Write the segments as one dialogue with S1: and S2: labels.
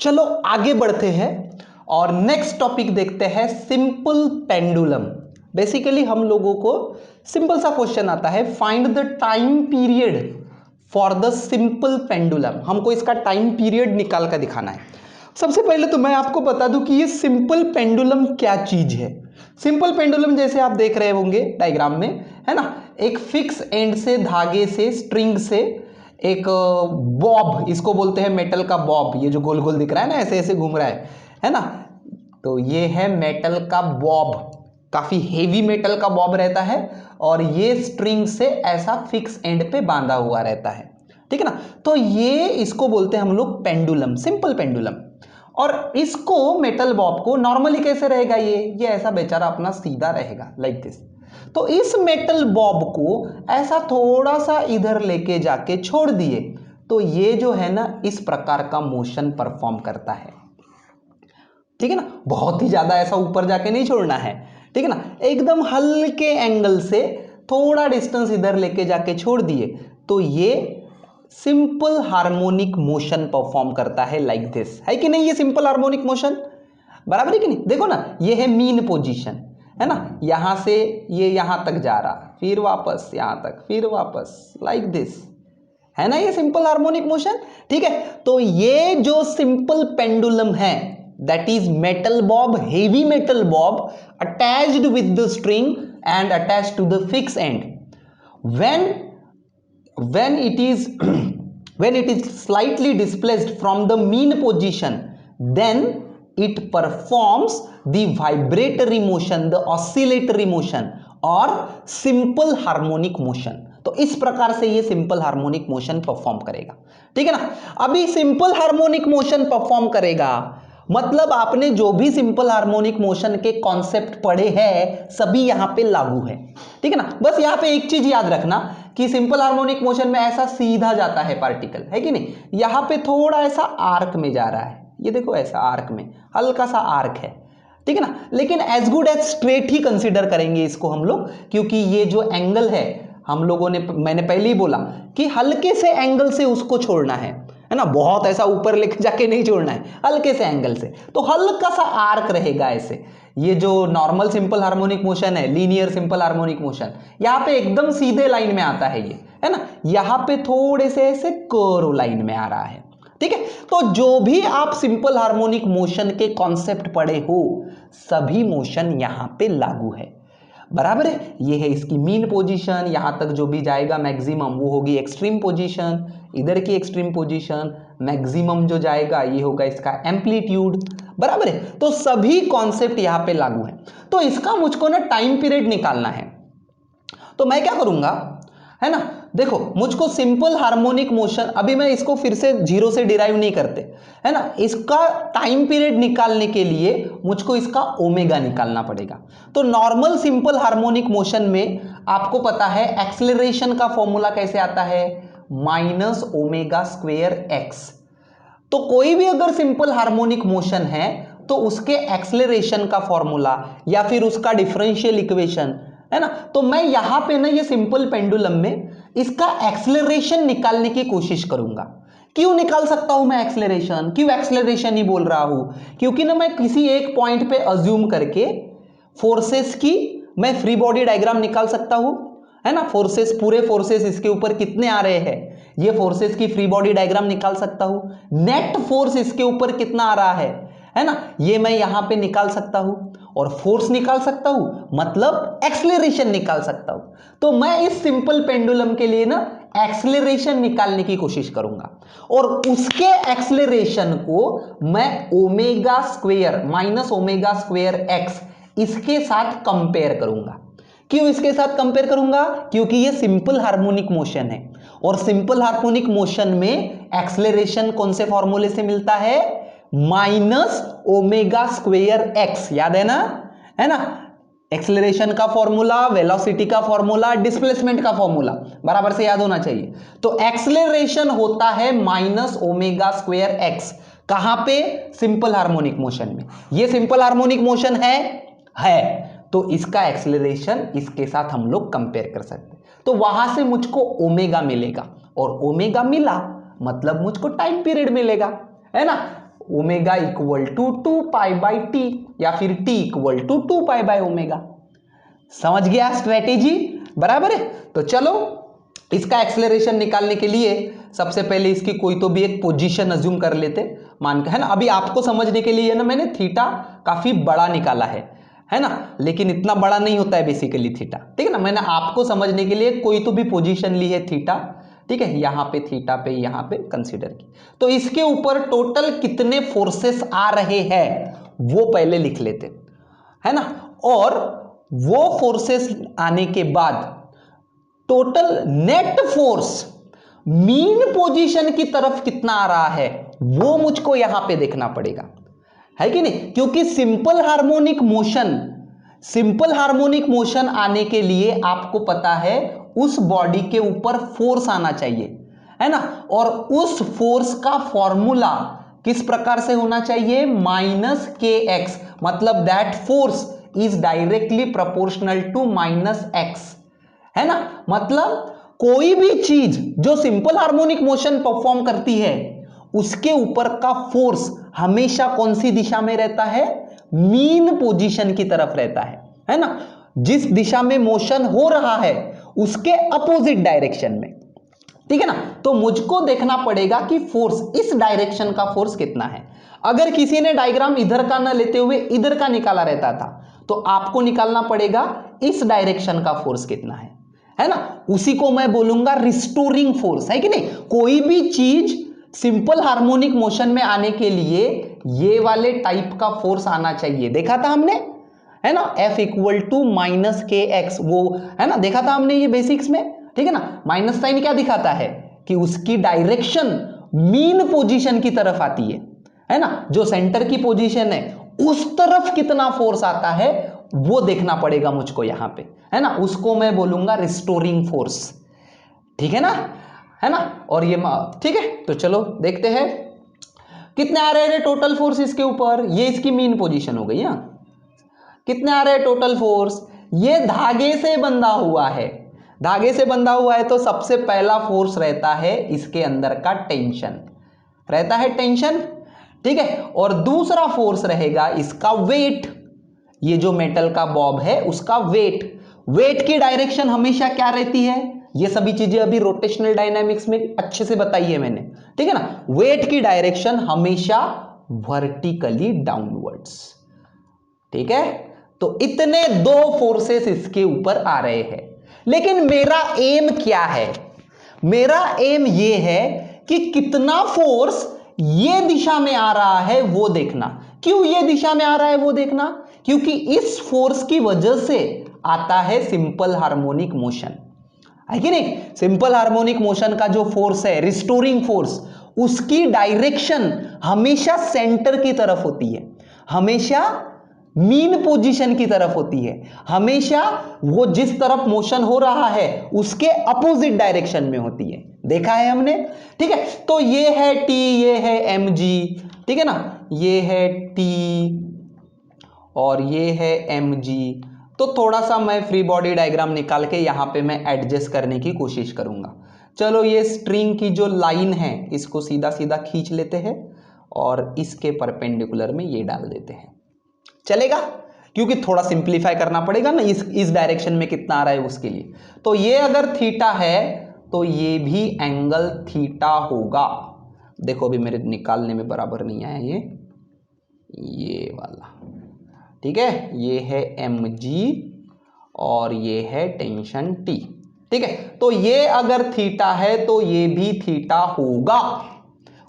S1: चलो आगे बढ़ते हैं और नेक्स्ट टॉपिक देखते हैं, सिंपल पेंडुलम। बेसिकली हम लोगों को सिंपल सा क्वेश्चन आता है, find the time period for the simple pendulum. हमको इसका टाइम पीरियड निकाल कर दिखाना है। सबसे पहले तो मैं आपको बता दूं कि ये सिंपल पेंडुलम क्या चीज है। सिंपल पेंडुलम जैसे आप देख रहे होंगे डायग्राम में, है ना, एक फिक्स एंड से, धागे से, स्ट्रिंग से एक बॉब, इसको बोलते हैं मेटल का बॉब। ये जो गोल गोल दिख रहा है ना, ऐसे ऐसे घूम रहा है ना, तो ये है मेटल का बॉब। काफी हेवी मेटल का बॉब रहता है और ये स्ट्रिंग से ऐसा फिक्स एंड पे बांधा हुआ रहता है, ठीक है ना। तो ये इसको बोलते हैं हम लोग पेंडुलम, सिंपल पेंडुलम। और इसको मेटल बॉब को नॉर्मली कैसे रहेगा, ये ऐसा बेचारा अपना सीधा रहेगा लाइक दिस। तो इस मेटल बॉब को ऐसा थोड़ा सा इधर लेके जाके छोड़ दिए तो ये जो है ना इस प्रकार का मोशन परफॉर्म करता है, ठीक है ना। बहुत ही ज्यादा ऐसा ऊपर जाके नहीं छोड़ना है, ठीक है ना, एकदम हल्के एंगल से थोड़ा डिस्टेंस इधर लेके जाके छोड़ दिए तो ये सिंपल हार्मोनिक मोशन परफॉर्म करता है लाइक दिस, है कि नहीं। ये सिंपल हार्मोनिक मोशन बराबर है कि नहीं। देखो ना, ये है मीन पोजीशन, है ना, यहां से ये यहां तक जा रहा, फिर वापस यहां तक, फिर वापस लाइक दिस, है ना, ये सिंपल हार्मोनिक मोशन, ठीक है। तो ये जो सिंपल पेंडुलम है that is metal bob, heavy metal bob attached with the string and attached to the fix end. when it is when it is slightly displaced from the mean position, then it performs the vibratory motion, the oscillatory motion or simple harmonic motion। तो इस प्रकार से ये simple harmonic motion perform करेगा, ठीक है ना। अभी सिंपल हार्मोनिक मोशन परफॉर्म करेगा मतलब आपने जो भी सिंपल हार्मोनिक मोशन के कॉन्सेप्ट पढ़े हैं सभी यहां पे लागू है, ठीक है ना। बस यहां पे एक चीज याद रखना कि सिंपल हार्मोनिक मोशन में ऐसा सीधा जाता है पार्टिकल, है कि नहीं। यहां पे थोड़ा ऐसा आर्क में जा रहा है, ये देखो ऐसा आर्क में, हल्का सा आर्क है, ठीक है ना। लेकिन एज गुड एज स्ट्रेट ही कंसीडर करेंगे इसको हम लोग, क्योंकि ये जो एंगल है हम लोगों ने, मैंने पहले ही बोला कि हल्के से एंगल से उसको छोड़ना है ना, बहुत ऐसा ऊपर लेके जाके नहीं छोड़ना है, हल्के से एंगल से। तो हल्का सा आर्क रहेगा ऐसे। ये जो नॉर्मल सिंपल हार्मोनिक मोशन है, लीनियर सिंपल हार्मोनिक मोशन, यहां पे एकदम सीधे लाइन में आता है ये, है ना। यहां पे थोड़े से ऐसे कर्व लाइन में आ रहा है, ठीक है। तो जो भी आप सिंपल हार्मोनिक मोशन के कॉन्सेप्ट पढ़े हो सभी मोशन यहां पे लागू है, बराबर है। ये है इसकी मीन पोजीशन, यहां तक जो भी जाएगा मैक्सिमम वो होगी एक्सट्रीम पोजीशन, इधर की एक्सट्रीम पोजीशन, मैक्सिमम जो जाएगा ये होगा इसका एम्पलीट्यूड, बराबर है। तो सभी कॉन्सेप्ट यहां पे लागू है। तो इसका मुझको ना टाइम पीरियड निकालना है, तो मैं क्या करूंगा, है ना, देखो मुझको सिंपल हार्मोनिक मोशन, अभी मैं इसको फिर से जीरो से डिराइव नहीं करते, है ना। इसका टाइम पीरियड निकालने के लिए मुझको इसका ओमेगा निकालना पड़ेगा। तो नॉर्मल सिंपल हार्मोनिक मोशन में आपको पता है एक्सेलरेशन का फॉर्मूला कैसे आता है, माइनस ओमेगा स्क्वेयर एक्स। तो कोई भी अगर सिंपल हार्मोनिक मोशन है तो उसके एक्सेलरेशन का फॉर्मूला या फिर उसका डिफरेंशियल इक्वेशन, है ना। तो मैं यहां पे ना ये सिंपल पेंडुलम में इसका एक्सेलरेशन निकालने की कोशिश करूंगा। क्यों निकाल सकता हूं मैं एक्सेलरेशन, क्यों एक्सेलरेशन ही बोल रहा हूं, क्योंकि ना मैं किसी एक पॉइंट पे अज्यूम करके फोर्सेस की मैं फ्री बॉडी डायग्राम निकाल सकता हूं, है ना। फोर्सेस, पूरे फोर्सेस इसके ऊपर कितने आ रहे हैं ये फोर्सेस की फ्री बॉडी डायग्राम निकाल सकता हूं। नेट फोर्स इसके ऊपर कितना आ रहा है ना, ये मैं यहां पे निकाल सकता हूं। और फोर्स निकाल सकता हूं मतलब एक्सेलरेशन निकाल सकता हूं। तो मैं इस सिंपल पेंडुलम के लिए ना एक्सेलरेशन निकालने की कोशिश करूंगा और उसके एक्सेलरेशन को मैं omega square minus omega square x इसके साथ कंपेयर करूंगा। क्यों इसके साथ कंपेयर करूंगा, क्योंकि ये सिंपल हार्मोनिक मोशन है और सिंपल हार्मोनिक मोशन में एक्सेलरेशन कौन से फॉर्मूले से मिलता है, माइनस ओमेगा स्क्वेयर एक्स, याद है ना। एक्सेलरेशन का फॉर्मूला, वेलोसिटी का फॉर्मूला, डिस्प्लेसमेंट का फॉर्मूला बराबर से याद होना चाहिए। तो एक्सेलरेशन होता है माइनस ओमेगा स्क्वेयर एक्स, कहां पे, सिंपल हार्मोनिक मोशन में। ये सिंपल हार्मोनिक मोशन है तो इसका एक्सेलरेशन इसके साथ हम लोग कंपेयर कर सकते हैं। तो वहां से मुझको ओमेगा मिलेगा और ओमेगा मिला मतलब मुझको टाइम पीरियड मिलेगा, है ना। ओमेगा इक्वल टू 2π/t या फिर t इक्वल टू 2π/ω। समझ गया स्ट्रेटेजी? बराबर है। तो चलो इसका एक्सेलरेशन निकालने के लिए सबसे पहले इसकी कोई तो भी एक पोजीशन अज्यूम कर लेते, मान के, है ना। अभी आपको समझने के लिए ना मैंने थीटा काफी बड़ा निकाला है ना, लेकिन इतना बड़ा नहीं होता है बेसिकली थीटा, ठीक है ना। मैंने आपको समझने के लिए कोई तो भी पोजीशन ली है थीटा, ठीक है, यहां पे थीटा पे यहां पे कंसीडर की। तो इसके ऊपर टोटल कितने फोर्सेस आ रहे हैं वो पहले लिख लेते, है ना। और वो फोर्सेस आने के बाद total net force mean position की तरफ कितना आ रहा है वो मुझको यहां पे देखना पड़ेगा, है कि नहीं। क्योंकि सिंपल हार्मोनिक मोशन आने के लिए आपको पता है उस बॉडी के ऊपर फोर्स आना चाहिए, है ना। और उस फोर्स का फॉर्मूला किस प्रकार से होना चाहिए, -kx, मतलब that force is directly proportional to -x, है ना। मतलब कोई भी चीज जो सिंपल हार्मोनिक मोशन परफॉर्म करती है उसके ऊपर का फोर्स हमेशा कौन सी दिशा में रहता है, मीन पोजीशन की तरफ रहता है ना। जिस दिशा में मोशन हो रहा है उसके अपोजिट डायरेक्शन में, ठीक है ना। तो मुझको देखना पड़ेगा कि फोर्स, इस डायरेक्शन का फोर्स कितना है। अगर किसी ने डायग्राम इधर का ना लेते हुए इधर का निकाला रहता था तो आपको निकालना पड़ेगा इस डायरेक्शन का फोर्स कितना है ना। उसी को मैं बोलूंगा रिस्टोरिंग फोर्स, है कि नहीं। कोई भी चीज सिंपल हार्मोनिक मोशन में आने के लिए ये वाले टाइप का फोर्स आना चाहिए, देखा था हमने, है ना। F इक्वल टू -kx, वो है ना, देखा था हमने ये बेसिक्स में, ठीक है ना। माइनस साइन क्या दिखाता है कि उसकी डायरेक्शन मीन पोजीशन की तरफ आती है ना। जो सेंटर की पोजीशन है उस तरफ कितना फोर्स आता है वो देखना पड़ेगा मुझको यहां पे, है ना। उसको मैं बोलूंगा रिस्टोरिंग फोर्स, ठीक है ना। और ये ठीक है। तो चलो देखते हैं कितने आ रहे हैं टोटल फोर्स इसके ऊपर। ये इसकी मीन पोजीशन हो गई ना। कितने आ रहे हैं टोटल फोर्स, ये धागे से बंधा हुआ है, धागे से बंधा हुआ है तो सबसे पहला फोर्स रहता है इसके अंदर का टेंशन, रहता है टेंशन, ठीक है। और दूसरा फोर्स रहेगा इसका वेट, ये जो मेटल का बॉब है उसका वेट की डायरेक्शन हमेशा क्या रहती है, ये सभी चीजें अभी रोटेशनल डायनामिक्स में अच्छे से बताई है मैंने, ठीक है ना। वेट की डायरेक्शन हमेशा वर्टिकली डाउनवर्ड्स, ठीक है। तो इतने दो फोर्सेस इसके ऊपर आ रहे हैं। लेकिन मेरा एम क्या है, मेरा एम ये है कि कितना फोर्स ये दिशा में आ रहा है वो देखना। क्यों ये दिशा में आ रहा है वो देखना, क्योंकि इस फोर्स की वजह से आता है सिंपल हार्मोनिक मोशन, है कि नहीं। सिंपल हार्मोनिक मोशन का जो फोर्स है रिस्टोरिंग फोर्स, उसकी डायरेक्शन हमेशा सेंटर की तरफ होती है, हमेशा मीन पोजीशन की तरफ होती है, हमेशा वो जिस तरफ मोशन हो रहा है उसके अपोजिट डायरेक्शन में होती है, देखा है हमने, ठीक है। तो ये है टी, ये है एम जी, ठीक है ना, ये है टी और ये है एम जी। तो थोड़ा सा मैं फ्री बॉडी डायग्राम निकाल के यहां पे मैं एडजस्ट करने की कोशिश करूंगा। चलो ये स्ट्रिंग की जो लाइन है इसको सीधा सीधा खींच लेते हैं और इसके परपेंडिकुलर में ये डाल देते हैं, चलेगा। क्योंकि थोड़ा सिंप्लीफाई करना पड़ेगा ना इस डायरेक्शन में कितना आ रहा है उसके लिए। तो ये अगर थीटा है तो ये भी एंगल थीटा होगा। देखो अभी मेरे निकालने में बराबर नहीं आया ये वाला, ठीक है। ये है एम जी और ये है टेंशन टी, ठीक है। तो ये अगर थीटा है तो ये भी थीटा होगा।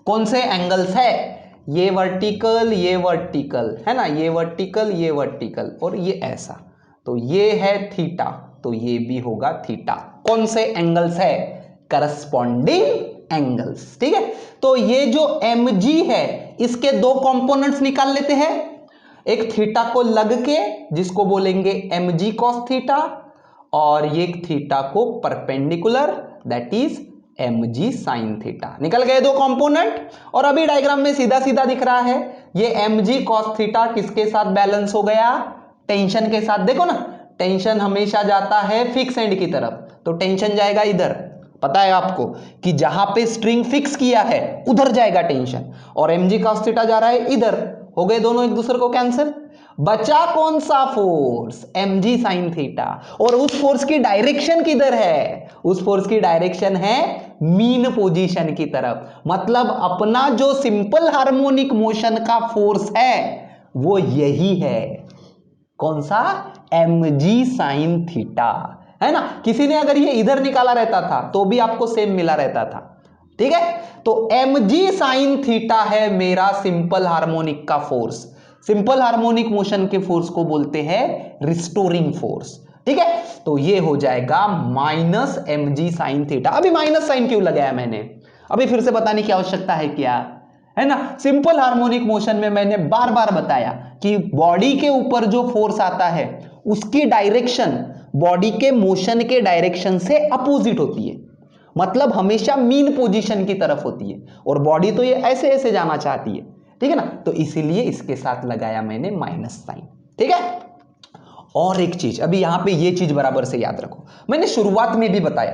S1: कौन से एंगल्स है, ये वर्टिकल है ना, ये वर्टिकल और ये ऐसा, तो ये है थीटा तो ये भी होगा थीटा। कौन से एंगल्स है, करस्पॉन्डिंग एंगल्स, ठीक है। तो ये जो mg है इसके दो कंपोनेंट्स निकाल लेते हैं, एक थीटा को लग के जिसको बोलेंगे mg cos थीटा और ये थीटा को perpendicular that is mg sin theta. निकल गए दो कंपोनेंट। और अभी डायग्राम में सीधा सीधा दिख रहा है ये mg cos थीटा किसके साथ बैलेंस हो गया, टेंशन के साथ। देखो ना टेंशन हमेशा जाता है फिक्स एंड की तरफ, तो टेंशन जाएगा इधर, पता है आपको कि जहां पे स्ट्रिंग फिक्स किया है उधर जाएगा टेंशन, और mg cos थीटा जा रहा है इधर, हो गए दोनों एक दूसरे को कैंसिल। बचा कौन सा फोर्स? mg sin theta. और उस फोर्स की डायरेक्शन किधर है? उस फोर्स की डायरेक्शन है मीन पोजीशन की तरफ। मतलब अपना जो सिंपल हार्मोनिक मोशन का फोर्स है वो यही है। कौन सा? mg sin थीटा, है ना। किसी ने अगर ये इधर निकाला रहता था तो भी आपको सेम मिला रहता था, ठीक है। तो mg sin थीटा है मेरा सिंपल हार्मोनिक का फोर्स। सिंपल हार्मोनिक मोशन के फोर्स को बोलते हैं रिस्टोरिंग फोर्स, ठीक है। तो ये हो जाएगा माइनस mg sin थीटा। अभी माइनस साइन क्यों लगाया मैंने? अभी फिर से बताने की आवश्यकता है क्या? है ना। सिंपल हार्मोनिक मोशन में मैंने बार बार बताया कि बॉडी के ऊपर जो फोर्स आता है उसकी डायरेक्शन बॉडी के मोशन के डायरेक्शन से अपोजिट होती है, मतलब हमेशा मीन पोजीशन की तरफ होती है, और बॉडी तो ये ऐसे ऐसे जाना चाहती है, ठीक है ना। तो इसीलिए इसके साथ लगाया मैंने माइनस साइन, ठीक है। और एक चीज, अभी यहां पे ये चीज बराबर से याद रखो, मैंने शुरुआत में भी बताया,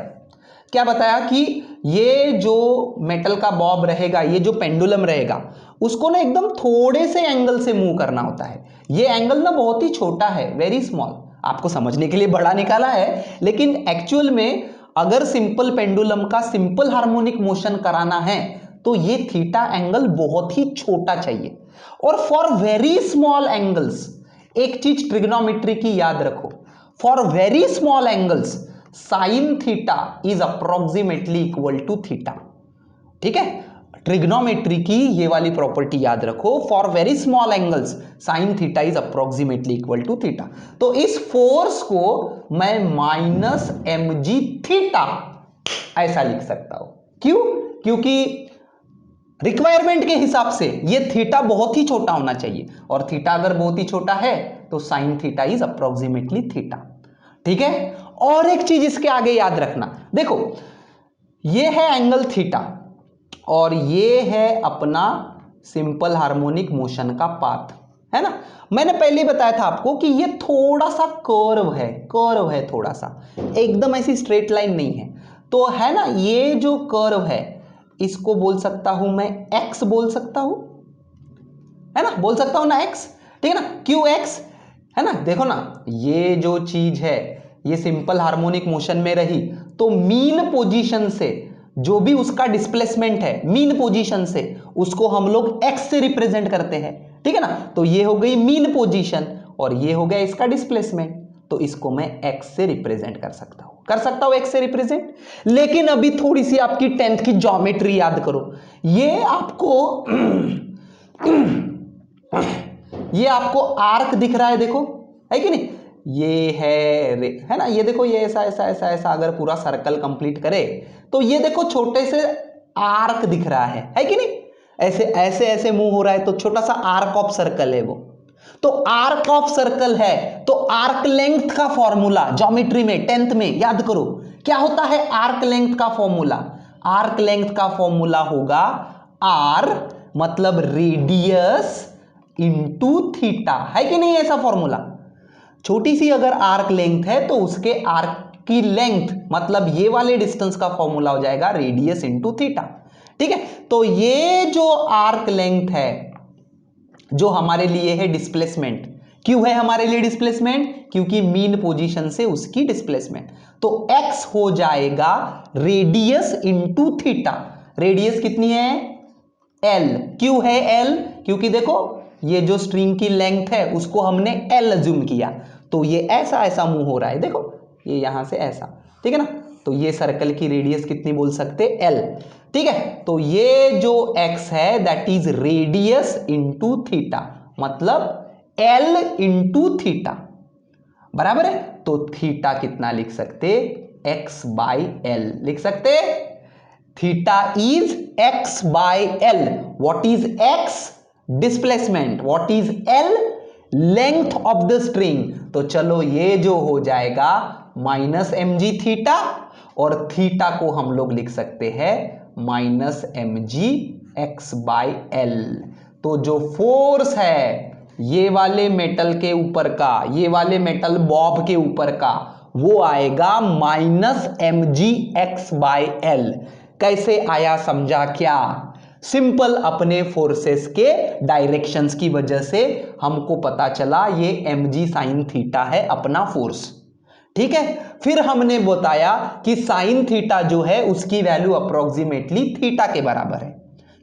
S1: क्या बताया कि ये जो मेटल का बॉब रहेगा, ये जो पेंडुलम रहेगा, उसको ना एकदम थोड़े से एंगल से मूव करना होता है। ये एंगल ना बहुत ही छोटा है, वेरी स्मॉल, आपको समझने के लिए बड़ा निकाला है, लेकिन एक्चुअल में अगर सिंपल पेंडुलम का सिंपल हार्मोनिक मोशन कराना है तो ये थीटा एंगल बहुत ही छोटा चाहिए। और फॉर वेरी स्मॉल एंगल्स एक चीज ट्रिग्नोमेट्री की याद रखो, for very small angles sine theta is approximately equal to theta, ठीक है। ट्रिग्नोमेट्री की ये वाली प्रॉपर्टी याद रखो, for very small angles sine theta is approximately equal to theta. तो इस फोर्स को मैं माइनस mg थीटा ऐसा लिख सकता हूं। क्यों? क्योंकि रिक्वायरमेंट के हिसाब से ये थीटा बहुत ही छोटा होना चाहिए, और थीटा अगर बहुत ही छोटा है तो sign theta is approximately theta, ठीक है। और एक चीज इसके आगे याद रखना, देखो ये है एंगल थीटा और ये है अपना सिंपल हार्मोनिक मोशन का पाथ, है ना। मैंने पहले ही बताया था आपको कि ये थोड़ा सा कर्व है थोड़ा सा, एकदम ऐसी स्ट्रेट लाइन नहीं है। तो है ना, ये जो कर्व है इसको बोल सकता हूं मैं x बोल सकता हूं, है ना, बोल सकता हूं ना x, ठीक है ना, क्यों x, है ना। देखो ना, ये जो चीज है ये सिंपल हार्मोनिक मोशन में रही तो मीन पोजीशन से जो भी उसका डिस्प्लेसमेंट है मीन पोजीशन से उसको हम लोग x से रिप्रेजेंट करते हैं, ठीक है ना। तो ये हो गई मीन पोजीशन और ये हो गया इसका डिस्प्लेसमेंट, तो इसको मैं x से रिप्रेजेंट कर सकता हूं x से रिप्रेजेंट। लेकिन अभी थोड़ी सी आपकी 10th की ज्योमेट्री याद करो, ये आपको ये आपको आर्क दिख रहा है, देखो, है कि नहीं, ये है ना, ये देखो, ये ऐसा ऐसा ऐसा ऐसा अगर पूरा सर्कल कंप्लीट करे तो ये देखो छोटे से आर्क दिख रहा है कि नहीं, ऐसे ऐसे ऐसे मूव हो रहा है तो छोटा सा आर्क ऑफ सर्कल है वो। तो आर्क ऑफ सर्कल है तो आर्क लेंथ का फॉर्मूला ज्योमेट्री में 10th में याद करो, क्या होता है आर्क लेंथ का फॉर्मूला? आर्क लेंथ का फॉर्मूला होगा आर मतलब रेडियस इंटू थीटा, है कि नहीं ऐसा फॉर्मूला। छोटी सी अगर आर्क लेंथ है तो उसके आर्क की लेंथ मतलब ये वाले डिस्टेंस का फॉर्मूला हो जाएगा रेडियस इंटू थीटा, ठीक है। तो ये जो आर्क लेंथ है जो हमारे लिए है डिस्प्लेसमेंट, क्यों है हमारे लिए डिस्प्लेसमेंट? क्योंकि मीन पोजीशन से उसकी डिस्प्लेसमेंट, तो x हो जाएगा रेडियस इंटू थीटा। रेडियस कितनी है? l। क्यों है l? क्योंकि देखो ये जो स्ट्रिंग की लेंथ है उसको हमने l अज्यूम किया, तो ये ऐसा ऐसा मूव हो रहा है, देखो ये यहां से ऐसा, ठीक है ना। तो ये सर्कल की रेडियस कितनी बोल सकते? l, ठीक है। तो ये जो x है that is radius into theta, मतलब l इंटू थीटा, बराबर है। तो थीटा कितना लिख सकते? x बाई एल लिख सकते। Theta is x by L. What is x? Displacement. What is l? Length of the string. तो चलो ये जो हो जाएगा माइनस mg थीटा, और थीटा को हम लोग लिख सकते हैं minus mg x by L. तो जो फोर्स है ये वाले मेटल के ऊपर का, ये वाले मेटल बॉब के ऊपर का, वो आएगा माइनस mgx/L। कैसे आया समझा क्या? सिंपल, अपने फोर्सेस के डायरेक्शंस की वजह से हमको पता चला ये mg sin थीटा है अपना फोर्स। ठीक है, फिर हमने बताया कि साइन थीटा जो है उसकी वैल्यू अप्रोक्सीमेटली थीटा के बराबर है।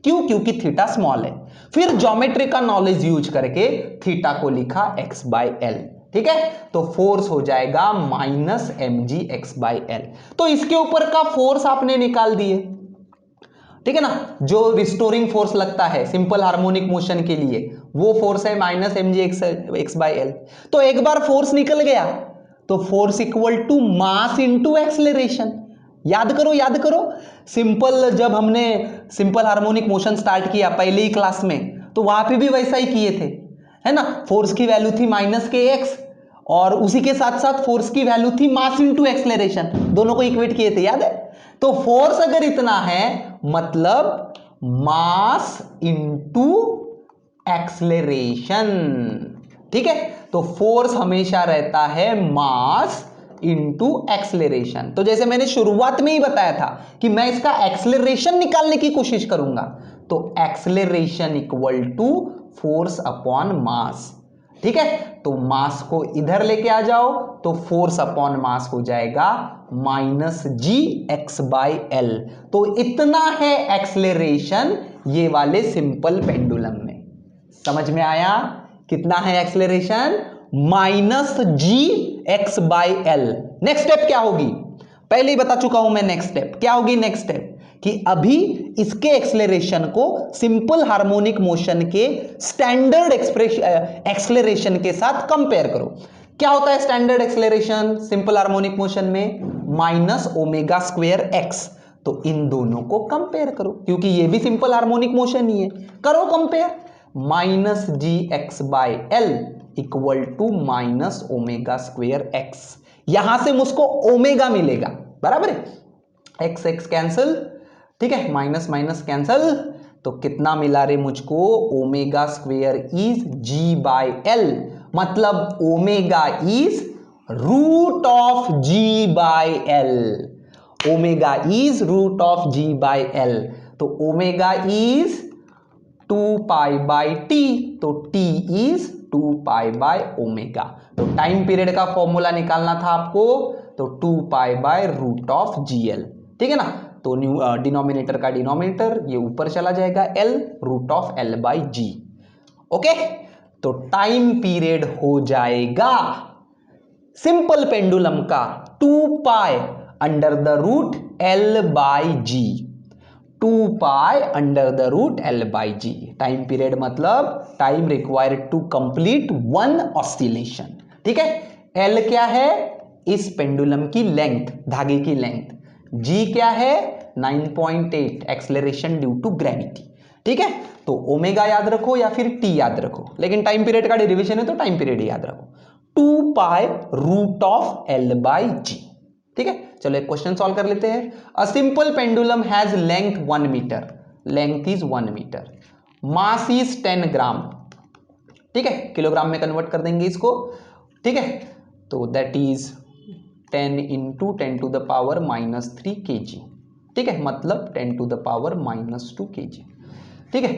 S1: क्यों? क्योंकि थीटा स्मॉल है। फिर ज्योमेट्री का नॉलेज यूज करके थीटा को लिखा x/L। ठीक है, तो फोर्स हो जाएगा माइनस mgx/L। तो इसके ऊपर का फोर्स आपने निकाल दिए। ठीक है ना, जो रिस्टोरिंग फोर्स लगता है सिंपल हार्मोनिक मोशन के लिए वो फोर्स है माइनस mgx/L। तो एक बार फोर्स निकल गया तो force equal to mass into acceleration. याद करो, याद करो, सिंपल जब हमने सिंपल हार्मोनिक मोशन स्टार्ट किया पहले ही क्लास में तो वहां पे भी वैसा ही किए थे, है ना। फोर्स की वैल्यू थी माइनस kx और उसी के साथ साथ फोर्स की वैल्यू थी मास इनटू एक्सेलरेशन, दोनों को इक्वेट किए थे, याद है। तो फोर्स अगर इतना है मतलब मास इनटू एक्सेलरेशन। ठीक है, तो फोर्स हमेशा रहता है मास इनटू एक्सेलरेशन। तो जैसे मैंने शुरुआत में ही बताया था कि मैं इसका एक्सेलरेशन निकालने की कोशिश करूंगा, तो acceleration equal to force upon mass. ठीक है, तो मास को इधर लेके आ जाओ तो फोर्स अपॉन मास हो जाएगा माइनस gx/L। तो इतना है एक्सेलरेशन ये वाले सिंपल पेंडुलम में। समझ में आया? कितना है acceleration? Minus gx/L। Next step क्या होगी? पहले ही बता चुका हूं मैं। नेक्स्ट स्टेप क्या होगी? नेक्स्ट स्टेप कि अभी इसके एक्सेलरेशन को सिंपल हार्मोनिक मोशन के स्टैंडर्ड एक्सेलरेशन के साथ कंपेयर करो। क्या होता है standard acceleration simple harmonic motion में? Minus omega square x. तो इन दोनों को कंपेयर करो क्योंकि ये भी सिंपल हार्मोनिक मोशन ही है। करो compare. Minus gx/L equal to minus omega square x. यहां से मुझको ओमेगा मिलेगा, बराबर है। एक्स एक्स कैंसिल, ठीक है, माइनस माइनस कैंसिल, तो कितना मिला रे मुझको? Omega square is g/L। मतलब omega is root of g/L। Omega is root of g/L। तो ओमेगा इज 2π/t, तो t इज 2π/ओमेगा। तो टाइम पीरियड का फॉर्मूला निकालना था आपको, तो 2π/रूट ऑफ GL। ठीक है ना, तो डिनोमिनेटर का डिनोमिनेटर ये ऊपर चला जाएगा, L root of L/G। Okay, तो टाइम पीरियड हो जाएगा सिंपल पेंडुलम का 2π under the root L/G। 2π under the root L/G। Time period मतलब time required to complete one oscillation. ठीक है, L क्या है? इस पेंडुलम की लेंथ, धागे की लेंथ। G क्या है? 9.8 एक्सेलरेशन ड्यू टू ग्रेविटी। ठीक है, तो ओमेगा याद रखो या फिर T याद रखो, लेकिन टाइम पीरियड का डेरिवेशन है तो टाइम पीरियड याद रखो। 2π रूट ऑफ L/G। ठीक है, चलो एक क्वेश्चन सॉल्व कर लेते हैं। A simple pendulum has length 1 metre, length is 1 metre, mass is 10 gram. ठीक है, किलोग्राम में कन्वर्ट कर देंगे इसको। ठीक है, तो that is 10 into 10 to the power -3 kg। ठीक है, मतलब 10 टू द पावर -2 kg। ठीक है,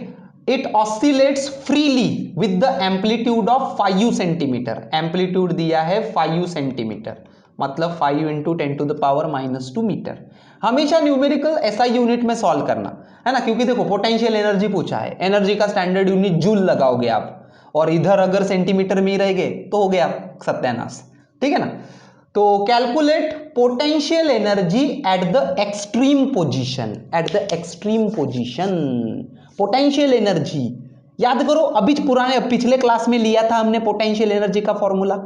S1: it oscillates freely with the amplitude of 5 centimetre. Amplitude दिया है 5 सेंटीमीटर, मतलब 5 into 10 to the power -2 metre. हमेशा न्यूमेरिकल SI यूनिट में सॉल्व करना है ना, क्योंकि देखो पोटेंशियल एनर्जी पूछा है, एनर्जी का स्टैंडर्ड यूनिट जूल लगाओगे आप, और इधर अगर सेंटीमीटर में ही रह गए तो हो गया सत्यानाश। ठीक है ना, तो calculate potential energy at the extreme position. At the extreme position potential energy याद करो। अभी पुराने पिछले क्लास में लिया था हमने पोटेंशियल एनर्जी का फॉर्मूला।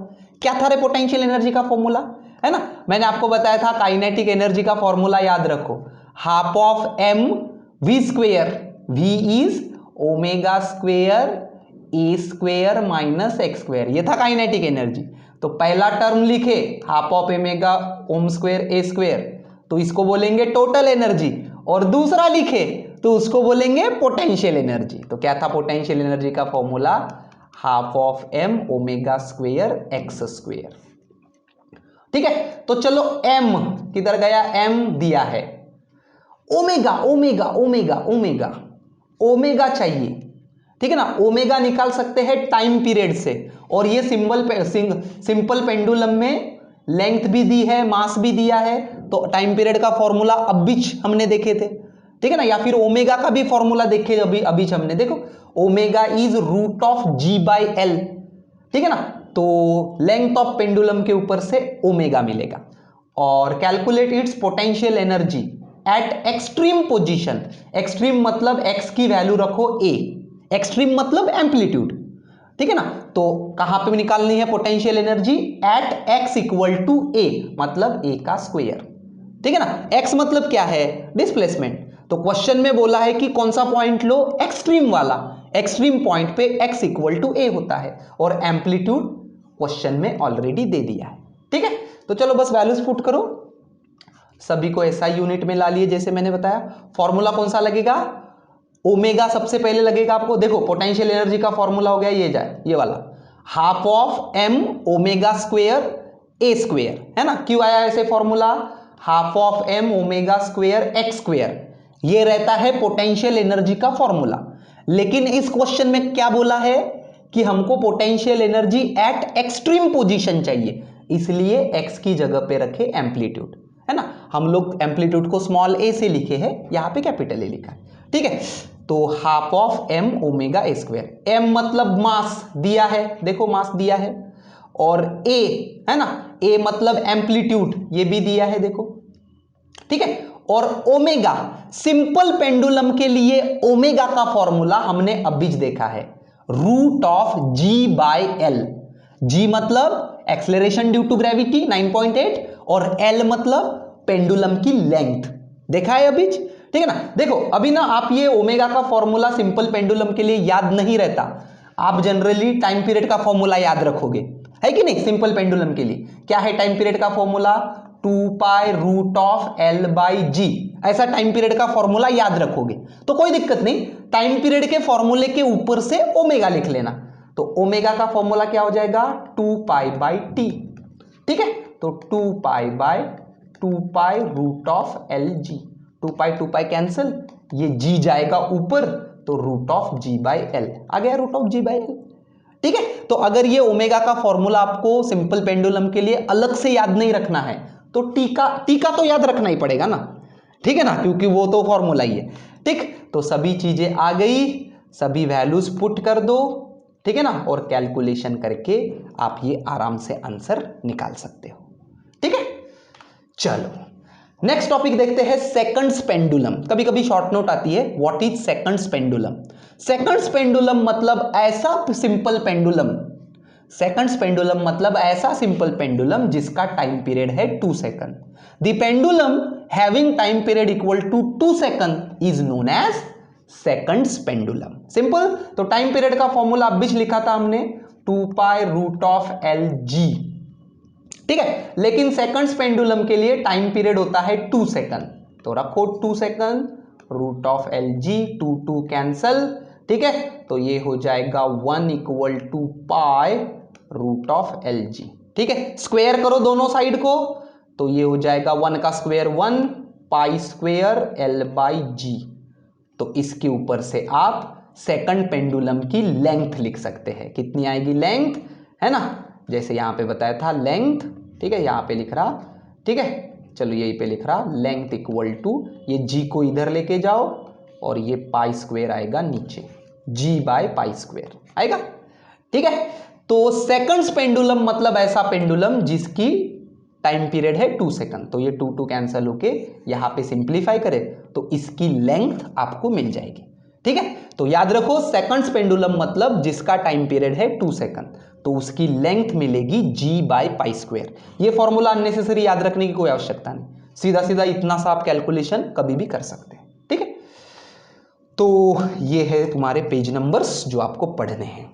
S1: क्या था रे पोटेंशियल एनर्जी का फॉर्मूला? है ना, मैंने आपको बताया था काइनेटिक एनर्जी का फॉर्मूला याद रखो, half of m v square, v is omega square a square minus x square, ये था काइनेटिक एनर्जी। तो पहला टर्म लिखे हाफ ऑफ ओमेगा ओम स्क्वेयर ए स्क्वेयर, तो इसको बोलेंगे टोटल एनर्जी, और दूसरा लिखे तो उसको बोलेंगे पोटेंशियल एनर्जी। तो क्या था पोटेंशियल एनर्जी का formula? Half of m omega square x square. ठीक है, तो चलो m किधर गया, m दिया है, omega omega omega omega omega चाहिए, ठीक है ना। ओमेगा निकाल सकते हैं टाइम पीरियड से, और ये सिंपल पेंडुलम में लेंथ भी दी है, मास भी दिया है, तो टाइम पीरियड का फॉर्मूला अभी हमने देखे थे, ठीक है ना। या फिर ओमेगा का भी फॉर्मूला देखे अभी हमने, देखो omega is root of g by l, ठीक है ना। तो लेंथ ऑफ पेंडुलम के ऊपर से ओमेगा मिलेगा, और calculate its potential energy eight extreme position. Extreme मतलब एक्स की वैल्यू रखो ए, एक्सट्रीम मतलब एम्पलीट्यूड, ठीक है ना। तो कहां पे निकालनी है potential energy, at x equal to a, मतलब ए का स्क्वायर, ठीक है ना। एक्स मतलब क्या है, डिस्प्लेसमेंट। तो क्वेश्चन में बोला है कि कौन सा पॉइंट लो, एक्सट्रीम वाला, एक्सट्रीम पॉइंट पे एक्स इक्वल टू ए होता है, और एम्पलीट्यूड क्वेश्चन में ऑलरेडी दे दिया है, ठीक है। तो चलो बस वैल्यूज पुट करो, सभी को एसआई यूनिट में ला लिए जैसे मैंने बताया। फॉर्मूला कौन सा लगेगा, ओमेगा सबसे पहले लगेगा आपको, देखो पोटेंशियल एनर्जी का फॉर्मूला हो गया ये वाला, half of m omega square a square, है ना। क्यों आया ऐसे formula, half of m omega square x square, ये रहता है पोटेंशियल एनर्जी का फॉर्मूला। लेकिन इस क्वेश्चन में क्या बोला है कि हमको potential energy eight extreme position चाहिए, इसलिए एक्स की जगह पे रखे एम्पलीट्यूड, है ना। हम लोग एम्पलीट्यूड को स्मॉल ए से लिखे हैं, यहां पे कैपिटल ए लिखा है, ठीक है। तो half of m omega a square, m मतलब मास दिया है, देखो मास दिया है, और ए है ना, ए मतलब एम्पलीट्यूड ये भी दिया है देखो, ठीक है। और ओमेगा, सिंपल पेंडुलम के लिए ओमेगा का फॉर्मूला हमने अभी देखा है, root of g by l. G मतलब एक्सेलरेशन ड्यू टू ग्रेविटी 9.8, और एल मतलब पेंडुलम की लेंथ, देखा है अभी, ठीक है ना। देखो अभी ना आप ये ओमेगा का फॉर्मूला सिंपल पेंडुलम के लिए याद नहीं रहता, आप जनरली टाइम पीरियड का फॉर्मूला याद रखोगे, है कि नहीं। सिंपल पेंडुलम के लिए क्या है टाइम पीरियड का formula, 2 pi root of l by g, ऐसा टाइम पीरियड का फॉर्मूला याद रखोगे तो कोई दिक्कत नहीं, टाइम पीरियड के फॉर्मूले के ऊपर से ओमेगा लिख लेना। तो ओमेगा का फॉर्मूला क्या हो जाएगा, 2 पाई बाई टी, ठीक है। तो 2 pi by 2 pi root of l g, 2 pi cancel, ये जी जाएगा ऊपर, तो root of g by l आ गया, root of g by l, ठीक है। तो अगर ये ओमेगा का फॉर्मूला आपको सिंपल पेंडुलम के लिए अलग से याद नहीं रखना है, तो टी का तो याद रखना ही पड़ेगा ना, ठीक है ना, क्योंकि वो तो फॉर्मूला ही है, ठीक। तो सभी चीजें आ गई, सभी वैल्यूज पुट कर दो, ठीक है ना, और कैलकुलेशन करके आप ये आराम से आंसर निकाल सकते हो, ठीक है। चलो नेक्स्ट टॉपिक देखते हैं, सेकंड्स पेंडुलम। कभी कभी शॉर्ट नोट आती है, what is seconds pendulum. Seconds pendulum मतलब ऐसा सिंपल पेंडुलम, सेकंड्स पेंडुलम मतलब ऐसा सिंपल पेंडुलम जिसका टाइम पीरियड है 2 second. The pendulum having time period equal to 2 second is known as seconds pendulum. Simple, तो time period का formula अब भी लिखा था हमने, 2 pi root of l g, ठीक है। लेकिन सेकंड्स पेंडुलम के लिए टाइम पीरियड होता है 2 सेकंड, तो रखो 2 second root of l g, 2 cancel, ठीक है। तो ये हो जाएगा 1 equal to pi root of l g, ठीक है। स्क्वायर करो दोनों साइड को, तो ये हो जाएगा 1 का square 1, pi square l by g. तो इसके ऊपर से आप सेकंड पेंडुलम की लेंथ लिख सकते हैं, कितनी आएगी लेंथ, है ना, जैसे यहां पे बताया था लेंथ, ठीक है, यहां पे लिख रहा, ठीक है। चलो यहीं पे लिख रहा लेंथ इक्वल टू, ये जी को इधर लेके जाओ, और ये पाई स्क्वायर आएगा नीचे, जी बाय पाई स्क्वायर आएगा, ठीक है। तो सेकंड्स पेंडुलम मतलब ऐसा पेंडुलम जिसकी टाइम पीरियड है 2 सेकंड, तो ये 2 कैंसिल होके यहां पे सिंप्लीफाई करे तो इसकी लेंथ आपको मिल जाएगी, ठीक है। तो याद रखो सेकंड्स पेंडुलम मतलब जिसका टाइम पीरियड है 2 सेकंड, तो उसकी लेंथ मिलेगी जी बाय पाई स्क्वायर। ये फॉर्मूला अननेसेसरी याद रखने की कोई आवश्यकता नहीं, सीधा सीधा इतना सा आप कैलकुलेशन कभी भी कर सकते हैं, ठीक है। तो ये है तुम्हारे पेज नंबर्स जो आपको पढ़ने हैं।